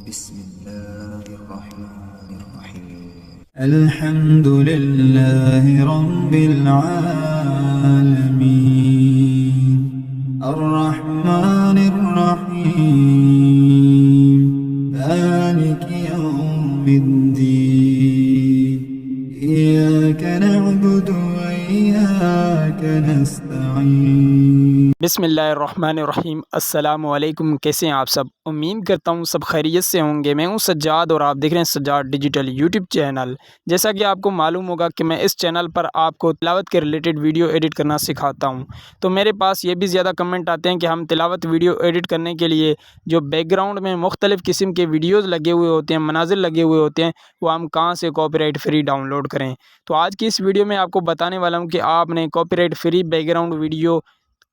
बिस्मिल्लाहिर्रहमानिर्रहीम। अल्हम्दुलिल्लाहि रब्बिल आलमीन अर्रहमानिर रहीम मालिकि यौमिद्दीन इय्याका नअबुदु व इय्याका नस्तईन। बिस्मिल्लाहिर्रहमानिर्रहीम। अस्सलामुअलैकुम। कैसे हैं आप सब? उम्मीद करता हूँ सब खैरियत से होंगे। मैं हूँ सज्जाद और आप देख रहे हैं सज्जाद डिजिटल यूट्यूब चैनल। जैसा कि आपको मालूम होगा कि मैं इस चैनल पर आपको तिलावत के रिलेटेड वीडियो एडिट करना सिखाता हूँ। तो मेरे पास ये भी ज़्यादा कमेंट आते हैं कि हम तिलावत वीडियो एडिट करने के लिए जो बैकग्राउंड में मुख्तलिफ़ किस्म के वीडियोज़ लगे हुए होते हैं, मनाज़िर लगे हुए होते हैं, वो हम कहाँ से कॉपीराइट फ्री डाउनलोड करें। तो आज की इस वीडियो में आपको बताने वाला हूँ कि आपने कॉपीराइट फ्री बैकग्राउंड वीडियो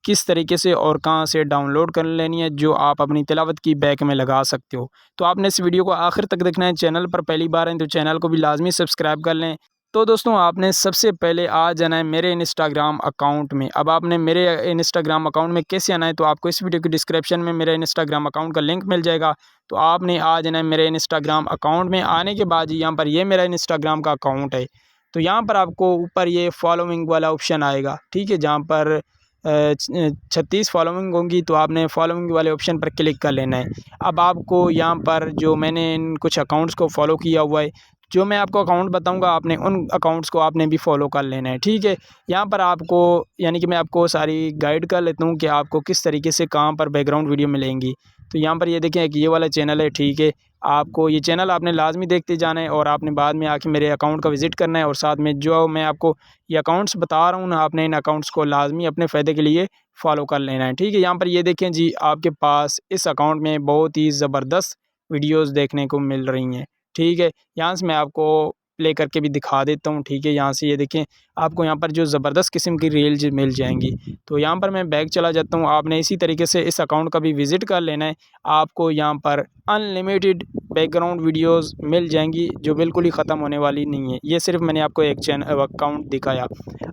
किस तरीके से और कहाँ से डाउनलोड कर लेनी है, जो आप अपनी तिलावत की बैक में लगा सकते हो। तो आपने इस वीडियो को आखिर तक देखना है। चैनल पर पहली बार हैं तो चैनल को भी लाजमी सब्सक्राइब कर लें। तो दोस्तों, आपने सबसे पहले आ जाना है मेरे इंस्टाग्राम अकाउंट में। अब आपने मेरे इंस्टाग्राम अकाउंट में कैसे आना है, तो आपको इस वीडियो के डिस्क्रिप्शन में मेरे इंस्टाग्राम अकाउंट का लिंक मिल जाएगा। तो आपने आ जाना है मेरे इंस्टाग्राम अकाउंट में। आने के बाद यहाँ पर ये मेरा इंस्टाग्राम का अकाउंट है। तो यहाँ पर आपको ऊपर ये फॉलोइंग वाला ऑप्शन आएगा, ठीक है, जहाँ पर 36 फॉलोइंग होंगी। तो आपने फॉलोइंग वाले ऑप्शन पर क्लिक कर लेना है। अब आपको यहाँ पर जो मैंने इन कुछ अकाउंट्स को फॉलो किया हुआ है, जो मैं आपको अकाउंट बताऊंगा, आपने उन अकाउंट्स को आपने भी फॉलो कर लेना है, ठीक है। यहाँ पर आपको यानी कि मैं आपको सारी गाइड कर लेता हूँ कि आपको किस तरीके से कहाँ पर बैकग्राउंड वीडियो मिलेंगी। तो यहाँ पर ये देखें, एक ये वाला चैनल है, ठीक है। आपको ये चैनल आपने लाजमी देखते जाना है और आपने बाद में आके मेरे अकाउंट का विज़िट करना है। और साथ में जो मैं आपको ये अकाउंट्स बता रहा हूँ ना, आपने इन अकाउंट्स को लाजमी अपने फ़ायदे के लिए फ़ॉलो कर लेना है, ठीक है। यहाँ पर ये देखें जी, आपके पास इस अकाउंट में बहुत ही ज़बरदस्त वीडियोज़ देखने को मिल रही हैं, ठीक है। यहाँ से मैं आपको प्ले करके भी दिखा देता हूँ, ठीक है। यहाँ से ये देखें, आपको यहाँ पर जो ज़बरदस्त किस्म की रील्स मिल जाएंगी। तो यहाँ पर मैं बैक चला जाता हूँ। आपने इसी तरीके से इस अकाउंट का भी विज़िट कर लेना है। आपको यहाँ पर अनलिमिटेड बैकग्राउंड वीडियोस मिल जाएंगी, जो बिल्कुल ही ख़त्म होने वाली नहीं है। ये सिर्फ मैंने आपको एक चैनल अकाउंट दिखाया।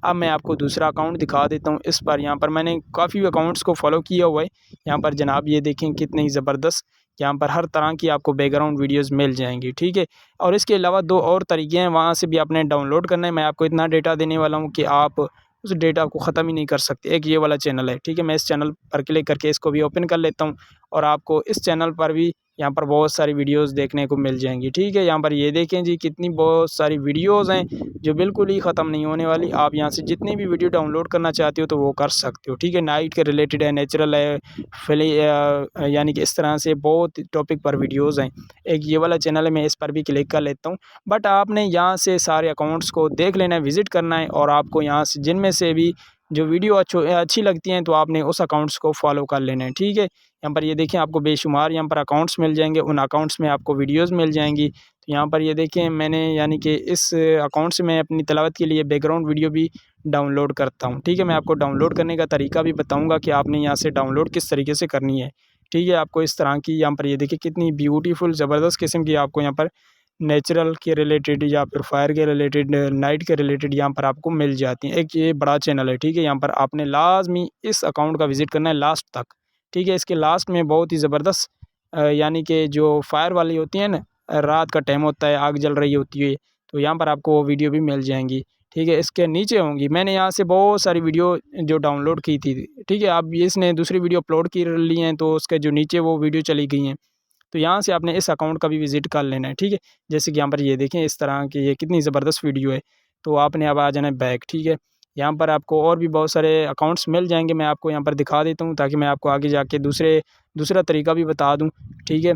अब मैं आपको दूसरा अकाउंट दिखा देता हूँ। इस पर यहाँ पर मैंने काफ़ी अकाउंट्स को फॉलो किया हुआ है। यहाँ पर जनाब ये देखें कितनी ज़बरदस्त, यहाँ पर हर तरह की आपको बैकग्राउंड वीडियोस मिल जाएंगी, ठीक है। और इसके अलावा दो और तरीके हैं, वहाँ से भी आपने डाउनलोड करना है। मैं आपको इतना डेटा देने वाला हूँ कि आप उस डेटा को ख़त्म ही नहीं कर सकते। एक ये वाला चैनल है, ठीक है। मैं इस चैनल पर क्लिक करके इसको भी ओपन कर लेता हूँ और आपको इस चैनल पर भी यहाँ पर बहुत सारी वीडियोस देखने को मिल जाएंगी, ठीक है। यहाँ पर ये देखें जी, कितनी बहुत सारी वीडियोस हैं जो बिल्कुल ही ख़त्म नहीं होने वाली। आप यहाँ से जितनी भी वीडियो डाउनलोड करना चाहते हो तो वो कर सकते हो, ठीक है। नाइट के रिलेटेड है, नेचुरल है, यानी कि इस तरह से बहुत टॉपिक पर वीडियोज़ हैं। एक ये वाला चैनल है, मैं इस पर भी क्लिक कर लेता हूँ। बट आपने यहाँ से सारे अकाउंट्स को देख लेना है, विज़िट करना है। और आपको यहाँ से जिनमें से भी जो वीडियो अच्छी लगती हैं तो आपने उस अकाउंट्स को फॉलो कर लेना है, ठीक है। यहाँ पर ये देखें, आपको बेशुमार यहाँ पर अकाउंट्स मिल जाएंगे, उन अकाउंट्स में आपको वीडियोस मिल जाएंगी। तो यहाँ पर ये देखें, मैंने यानी कि इस अकाउंट से मैं अपनी तिलावत के लिए बैकग्राउंड वीडियो भी डाउनलोड करता हूँ, ठीक है। मैं आपको डाउनलोड करने का तरीका भी बताऊँगा कि आपने यहाँ से डाउनलोड किस तरीके से करनी है, ठीक है। आपको इस तरह की यहाँ पर ये देखिए कितनी ब्यूटीफुल ज़बरदस्त किस्म की आपको यहाँ पर नेचुरल के रिलेटेड या फिर फायर के रिलेटेड, नाइट के रिलेटेड यहाँ पर आपको मिल जाती हैं। एक ये बड़ा चैनल है, ठीक है। यहाँ पर आपने लाजमी इस अकाउंट का विज़िट करना है लास्ट तक, ठीक है। इसके लास्ट में बहुत ही ज़बरदस्त यानी कि जो फायर वाली होती है ना, रात का टाइम होता है, आग जल रही होती है, तो यहाँ पर आपको वो वीडियो भी मिल जाएंगी, ठीक है। इसके नीचे होंगी, मैंने यहाँ से बहुत सारी वीडियो जो डाउनलोड की थी, ठीक है। अब इसने दूसरी वीडियो अपलोड की ली हैं तो उसके जो नीचे वो वीडियो चली गई हैं। तो यहाँ से आपने इस अकाउंट का भी विज़िट कर लेना है, ठीक है। जैसे कि यहाँ पर ये देखें, इस तरह की ये कितनी ज़बरदस्त वीडियो है। तो आपने अब आ जाना है बैक, ठीक है। यहाँ पर आपको और भी बहुत सारे अकाउंट्स मिल जाएंगे, मैं आपको यहाँ पर दिखा देता हूँ ताकि मैं आपको आगे जाके दूसरा तरीका भी बता दूँ, ठीक है।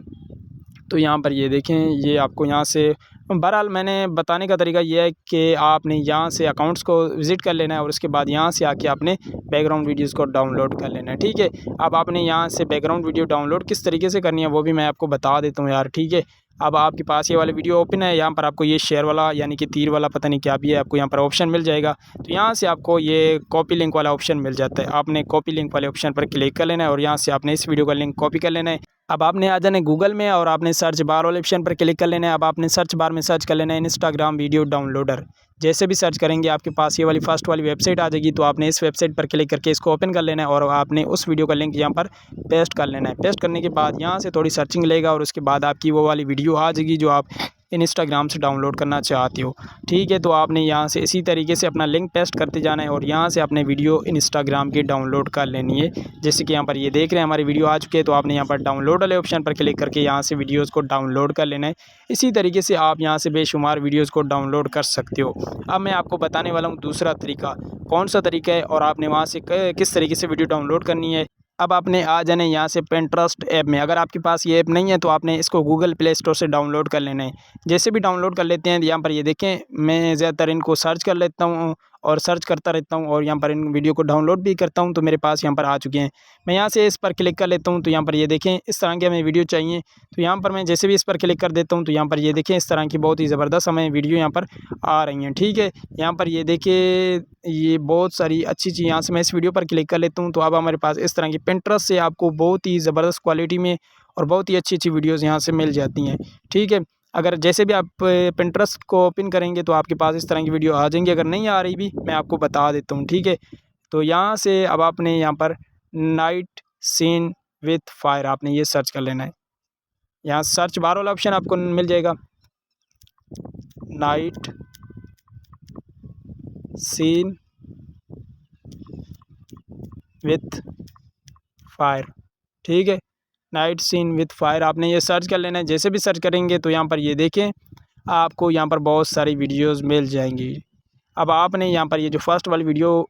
तो यहाँ पर ये देखें, ये आपको यहाँ से बहरहाल मैंने बताने का तरीका ये है कि आपने यहाँ से अकाउंट्स को विज़िट कर लेना है और उसके बाद यहाँ से आके आपने बैकग्राउंड वीडियोज़ को डाउनलोड कर लेना है, ठीक है। अब आपने यहाँ से बैकग्राउंड वीडियो डाउनलोड किस तरीके से करनी है वो भी मैं आपको बता देता हूँ यार, ठीक है। अब आपके पास ये वाली वीडियो ओपन है, यहाँ पर आपको ये शेयर वाला यानी कि तीर वाला पता नहीं क्या भी है, आपको यहाँ पर ऑप्शन मिल जाएगा। तो यहाँ से आपको ये कॉपी लिंक वाला ऑप्शन मिल जाता है। आपने कॉपी लिंक वाले ऑप्शन पर क्लिक कर लेना है और यहाँ से आपने इस वीडियो का लिंक कॉपी कर लेना है अब आपने आ जाना है गूगल में और आपने सर्च बार वाले ऑप्शन पर क्लिक कर लेना है। अब आपने सर्च बार में सर्च कर लेना है इंस्टाग्राम वीडियो डाउनलोडर। जैसे भी सर्च करेंगे आपके पास ये वाली फर्स्ट वाली वेबसाइट आ जाएगी, तो आपने इस वेबसाइट पर क्लिक करके इसको ओपन कर लेना है और आपने उस वीडियो का लिंक यहाँ पर पेस्ट कर लेना है। पेस्ट करने के बाद यहाँ से थोड़ी सर्चिंग लेगा और उसके बाद आपकी वो वाली वीडियो आ जाएगी जो आप इंस्टाग्राम से डाउनलोड करना चाहते हो। ठीक है, तो आपने यहाँ से इसी तरीके से अपना लिंक पेस्ट करते जाना है और यहाँ से अपने वीडियो इंस्टाग्राम की डाउनलोड कर लेनी है। जैसे कि यहाँ पर ये देख रहे हैं हमारी वीडियो आ चुकी है, तो आपने यहाँ पर डाउनलोड वाले ऑप्शन पर क्लिक करके यहाँ से वीडियोज़ को डाउनलोड कर लेना है। इसी तरीके से आप यहाँ से बेशुमार वीडियोज़ को डाउनलोड कर सकते हो। अब मैं आपको बताने वाला हूँ दूसरा तरीका, कौन सा तरीका है और आपने वहाँ से किस तरीके से वीडियो डाउनलोड करनी है। अब आपने आ जाना है यहाँ से पिंटरेस्ट ऐप में। अगर आपके पास ये ऐप नहीं है तो आपने इसको गूगल प्ले स्टोर से डाउनलोड कर लेना है। जैसे भी डाउनलोड कर लेते हैं, यहाँ पर ये देखें मैं ज़्यादातर इनको सर्च कर लेता हूँ और सर्च करता रहता हूँ और यहाँ पर इन वीडियो को डाउनलोड भी करता हूँ, तो मेरे पास यहाँ पर आ चुके हैं। मैं यहाँ से इस पर क्लिक कर लेता हूँ, तो यहाँ पर ये देखें इस तरह की हमें वीडियो चाहिए। तो यहाँ पर मैं जैसे भी इस पर क्लिक कर देता हूँ, तो यहाँ पर ये देखें इस तरह की बहुत ही ज़बरदस्त हमें वीडियो यहाँ पर आ रही हैं। ठीक है, यहाँ पर ये देखिए ये बहुत सारी अच्छी चीज़, यहाँ से मैं इस वीडियो पर क्लिक कर लेता हूँ, तो अब हमारे पास इस तरह की पिंटरेस्ट से आपको बहुत ही ज़बरदस्त क्वालिटी में और बहुत ही अच्छी वीडियोज़ यहाँ से मिल जाती हैं। ठीक है, अगर जैसे भी आप पिंटरेस्ट को ओपन करेंगे तो आपके पास इस तरह की वीडियो आ जाएंगी। अगर नहीं आ रही भी मैं आपको बता देता हूँ। ठीक है, तो यहाँ से अब आपने यहाँ पर नाइट सीन विथ फायर आपने ये सर्च कर लेना है। यहाँ सर्च बार वाला ऑप्शन आपको मिल जाएगा, नाइट सीन विथ फायर। ठीक है, नाइट सीन विथ फायर आपने ये सर्च कर लेना है। जैसे भी सर्च करेंगे तो यहाँ पर ये देखें आपको यहाँ पर बहुत सारी वीडियोस मिल जाएंगी। अब आपने यहाँ पर ये जो फर्स्ट वाली वीडियो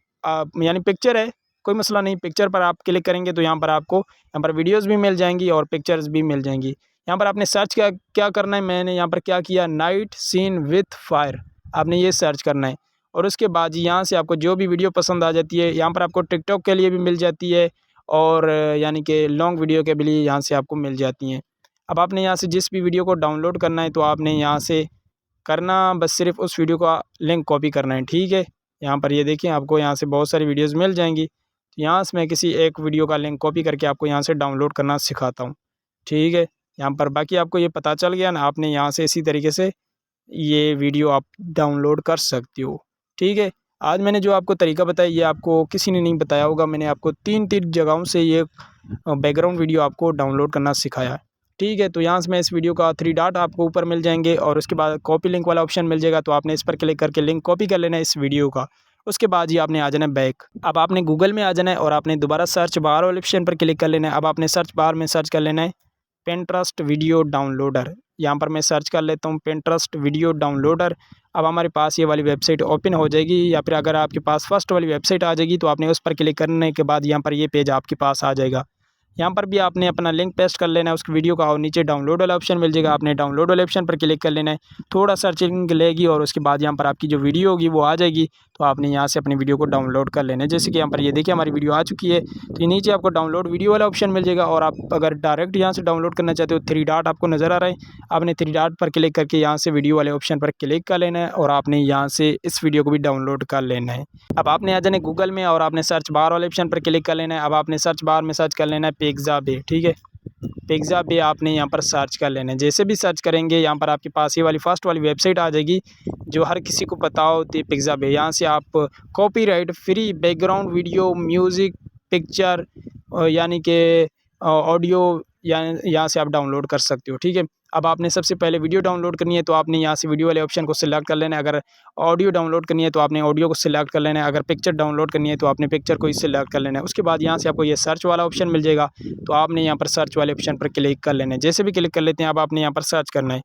यानी पिक्चर है, कोई मसला नहीं, पिक्चर पर आप क्लिक करेंगे तो यहाँ पर आपको यहाँ पर वीडियोस भी मिल जाएंगी और पिक्चर्स भी मिल जाएंगी। यहाँ पर आपने सर्च क्या करना है, मैंने यहाँ पर क्या किया, नाइट सीन विथ फायर आपने ये सर्च करना है और उसके बाद यहाँ से आपको जो भी वीडियो पसंद आ जाती है, यहाँ पर आपको टिकटॉक के लिए भी मिल जाती है और यानी कि लॉन्ग वीडियो के लिए यहाँ से आपको मिल जाती हैं। अब आपने यहाँ से जिस भी वीडियो को डाउनलोड करना है तो आपने यहाँ से करना बस सिर्फ उस वीडियो का लिंक कॉपी करना है। ठीक है, यहाँ पर ये देखिए आपको यहाँ से बहुत सारी वीडियोस मिल जाएंगी। तो यहाँ से मैं किसी एक वीडियो का लिंक कॉपी करके आपको यहाँ से डाउनलोड करना सिखाता हूँ। ठीक है, यहाँ पर बाकी आपको ये पता चल गया ना, आपने यहाँ से इसी तरीके से ये वीडियो आप डाउनलोड कर सकते हो। ठीक है, आज मैंने जो आपको तरीका बताया ये आपको किसी ने नहीं बताया होगा। मैंने आपको तीन जगहों से ये बैकग्राउंड वीडियो आपको डाउनलोड करना सिखाया। ठीक है, तो यहाँ से मैं इस वीडियो का 3 डॉट आपको ऊपर मिल जाएंगे और उसके बाद कॉपी लिंक वाला ऑप्शन मिल जाएगा, तो आपने इस पर क्लिक करके लिंक कॉपी कर लेना है इस वीडियो का। उसके बाद ही आपने आ जाना है बैक। अब आपने गूगल में आ जाना है और आपने दोबारा सर्च बार वाले ऑप्शन पर क्लिक कर लेना है। अब आपने सर्च बार में सर्च कर लेना है पिंटरेस्ट वीडियो डाउनलोडर। यहाँ पर मैं सर्च कर लेता हूँ पिंटरेस्ट वीडियो डाउनलोडर। अब हमारे पास ये वाली वेबसाइट ओपन हो जाएगी, या फिर अगर आपके पास फर्स्ट वाली वेबसाइट आ जाएगी तो आपने उस पर क्लिक करने के बाद यहाँ पर ये पेज आपके पास आ जाएगा। यहाँ पर भी आपने अपना लिंक पेस्ट कर लेना है उस वीडियो का और नीचे डाउनलोड वाला ऑप्शन मिल जाएगा, आपने डाउनलोड वाले ऑप्शन पर क्लिक कर लेना है। थोड़ा सर्चिंग लेगी और उसके बाद यहाँ पर आपकी जो वीडियो होगी वो आ जाएगी, तो आपने यहाँ से अपनी वीडियो को डाउनलोड कर लेना है। जैसे कि यहाँ पर ये देखिए हमारी वीडियो आ चुकी है, तो ये नीचे आपको डाउनलोड वीडियो वाला ऑप्शन मिल जाएगा और आप अगर डायरेक्ट यहाँ से डाउनलोड करना चाहते हो 3 डॉट आपको नज़र आ रहा है, आपने 3 डॉट पर क्लिक करके यहाँ से वीडियो वाले ऑप्शन पर क्लिक कर लेना है और आपने यहाँ से इस वीडियो को भी डाउनलोड कर लेना है। अब आपने आ जाना है गूगल में और आपने सर्च बार वाले ऑप्शन पर क्लिक कर लेना है। अब आपने सर्च बार में सर्च कर लेना है पिक्साबे। ठीक है, पिक्साबे आपने यहाँ पर सर्च कर लेना है। जैसे भी सर्च करेंगे यहाँ पर आपके पास ये वाली फर्स्ट वाली वेबसाइट आ जाएगी जो हर किसी को पता होती है, पिक्साबे। यहाँ से आप copyright free background video music picture यानी कि ऑडियो यहाँ से आप डाउनलोड कर सकते हो। ठीक है, अब आपने सबसे पहले वीडियो डाउनलोड करनी है तो आपने यहाँ से वीडियो वाले ऑप्शन को सिलेक्ट कर लेना है। अगर ऑडियो डाउनलोड करनी है तो आपने ऑडियो को सिलेक्ट कर लेना है। अगर पिक्चर डाउनलोड करनी है तो आपने पिक्चर को ही सिलेक्ट कर लेना है। उसके बाद यहाँ से आपको ये सर्च वाला ऑप्शन मिल जाएगा, तो आपने यहाँ पर सर्च वाले ऑप्शन पर क्लिक कर लेना है। जैसे भी क्लिक कर लेते हैं अब आपने यहाँ पर सर्च करना है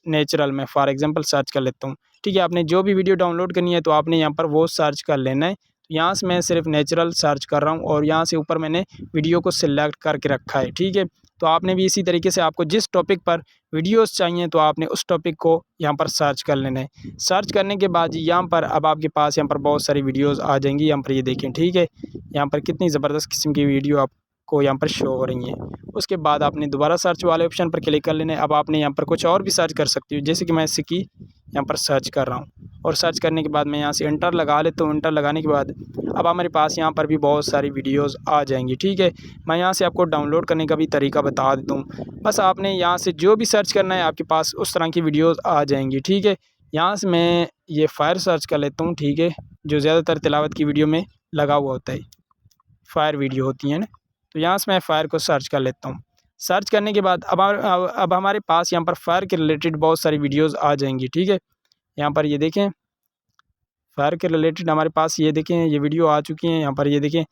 नेचुरल में फॉर एग्जांपल सर्च कर लेता हूँ। ठीक है, आपने जो भी वीडियो डाउनलोड करनी है तो आपने यहाँ पर वो सर्च कर लेना है। तो यहाँ से मैं सिर्फ नेचुरल सर्च कर रहा हूँ और यहाँ से ऊपर मैंने वीडियो को सिलेक्ट करके रखा है। ठीक है, तो आपने भी इसी तरीके से आपको जिस टॉपिक पर वीडियोस चाहिए तो आपने उस टॉपिक को यहाँ पर सर्च कर लेना है। सर्च करने के बाद यहाँ पर अब आपके पास यहाँ पर बहुत सारी वीडियोस आ जाएंगी। यहाँ पर ये देखें, ठीक है, यहाँ पर कितनी ज़बरदस्त किस्म की वीडियो आपको यहाँ पर शो हो रही हैं। उसके बाद आपने दोबारा सर्च वाले ऑप्शन पर क्लिक कर लेना है। अब आपने यहाँ पर कुछ और भी सर्च कर सकते हो, जैसे कि मैं सिक्की यहाँ पर सर्च कर रहा हूँ और सर्च करने के बाद मैं यहाँ से इंटर लगा लेता हूँ। इंटर लगाने के बाद अब हमारे पास यहाँ पर भी बहुत सारी वीडियोज़ आ जाएंगी। ठीक है, मैं यहाँ से आपको डाउनलोड करने का भी तरीका बता देता हूँ। बस आपने यहाँ से जो भी सर्च करना है आपके पास उस तरह की वीडियोज़ आ जाएंगी। ठीक है, यहाँ से मैं ये फायर सर्च कर लेता हूँ। ठीक है, जो ज़्यादातर तिलावत की वीडियो में लगा हुआ होता है, फायर वीडियो होती है ना, तो यहाँ से मैं फायर को सर्च कर लेता हूँ। सर्च करने के बाद अब हमारे पास यहाँ पर फायर के रिलेटेड बहुत सारी वीडियोज़ आ जाएंगी। ठीक है, यहाँ पर ये देखें फायर के रिलेटेड हमारे पास ये देखें ये वीडियो आ चुकी हैं। यहाँ पर ये देखें,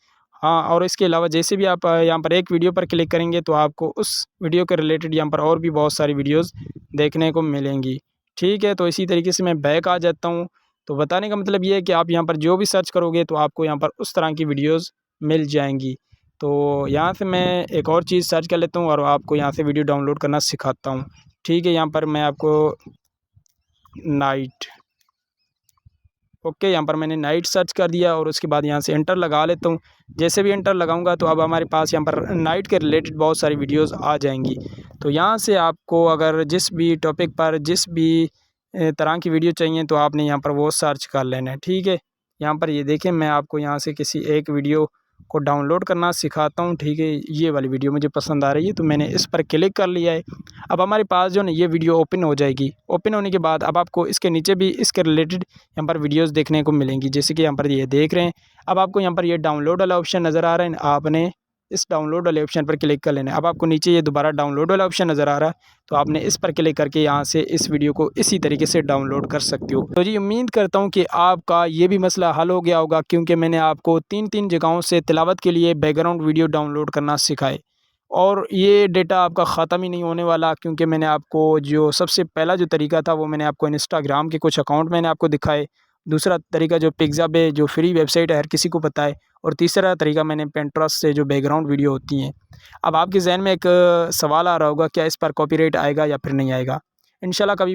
हाँ, और इसके अलावा जैसे भी आप यहाँ पर एक वीडियो पर क्लिक करेंगे तो आपको उस वीडियो के रिलेटेड यहाँ पर और भी बहुत सारी वीडियोज़ देखने को मिलेंगी। ठीक है, तो इसी तरीके से मैं बैक आ जाता हूँ। तो बताने का मतलब ये है कि आप यहाँ पर जो भी सर्च करोगे तो आपको यहाँ पर उस तरह की वीडियोज़ मिल जाएंगी। तो यहाँ से मैं एक और चीज़ सर्च कर लेता हूँ और आपको यहाँ से वीडियो डाउनलोड करना सिखाता हूँ। ठीक है, यहाँ पर मैं आपको नाइट, ओके, यहाँ पर मैंने नाइट सर्च कर दिया और उसके बाद यहाँ से इंटर लगा लेता हूँ। जैसे भी इंटर लगाऊंगा तो अब हमारे पास यहाँ पर नाइट के रिलेटेड बहुत सारी वीडियोस आ जाएंगी। तो यहाँ से आपको अगर जिस भी टॉपिक पर जिस भी तरह की वीडियो चाहिए तो आपने यहाँ पर वो सर्च कर लेना है। ठीक है, यहाँ पर ये देखें मैं आपको यहाँ से किसी एक वीडियो को डाउनलोड करना सिखाता हूँ। ठीक है, ये वाली वीडियो मुझे पसंद आ रही है तो मैंने इस पर क्लिक कर लिया है। अब हमारे पास जो ना ये वीडियो ओपन हो जाएगी। ओपन होने के बाद अब आपको इसके नीचे भी इसके रिलेटेड यहाँ पर वीडियोस देखने को मिलेंगी, जैसे कि यहाँ पर ये देख रहे हैं। अब आपको यहाँ पर ये डाउनलोड वाला ऑप्शन नज़र आ रहा है, आपने इस डाउनलोड वाले ऑप्शन पर क्लिक कर लेना है। अब आपको नीचे ये दोबारा डाउनलोड वाला ऑप्शन नज़र आ रहा है, तो आपने इस पर क्लिक करके यहाँ से इस वीडियो को इसी तरीके से डाउनलोड कर सकते हो। तो जी उम्मीद करता हूँ कि आपका ये भी मसला हल हो गया होगा, क्योंकि मैंने आपको 3 जगहों से तिलावत के लिए बैकग्राउंड वीडियो डाउनलोड करना सिखाए और ये डेटा आपका ख़त्म ही नहीं होने वाला, क्योंकि मैंने आपको जो सबसे पहला जो तरीका था वो मैंने आपको इंस्टाग्राम के कुछ अकाउंट मैंने आपको दिखाए। दूसरा तरीका जो पिक्ज़ा पे जो फ्री वेबसाइट है हर किसी को पता है, और तीसरा तरीका मैंने पिंटरेस्ट से जो बैकग्राउंड वीडियो होती हैं। अब आपके जहन में एक सवाल आ रहा होगा, क्या इस पर कॉपीराइट आएगा या फिर नहीं आएगा। इंशाल्लाह कभी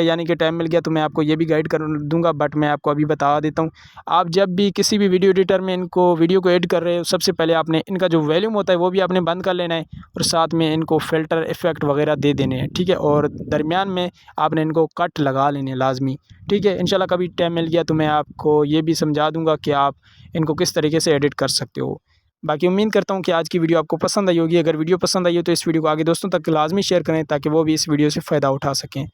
यानी कि टाइम मिल गया तो मैं आपको ये भी गाइड कर दूंगा, बट मैं आपको अभी बता देता हूँ। आप जब भी किसी भी वीडियो एडिटर में इनको वीडियो को एडिट कर रहे हो, सबसे पहले आपने इनका जो वॉल्यूम होता है वो भी आपने बंद कर लेना है और साथ में इनको फ़िल्टर इफ़ेक्ट वगैरह दे देने हैं। ठीक है, और दरमियान में आपने इनको कट लगा लेने लाजमी। ठीक है, इंशाल्लाह कभी टाइम मिल गया तो मैं आपको ये भी समझा दूँगा कि आप इनको किस तरीके से एडिट कर सकते हो। बाकी उम्मीद करता हूँ कि आज की वीडियो आपको पसंद आई होगी। अगर वीडियो पसंद आई हो तो इस वीडियो को आगे दोस्तों तक लाजमी शेयर करें ताकि वो भी इस वीडियो से फ़ायदा उठा सकें।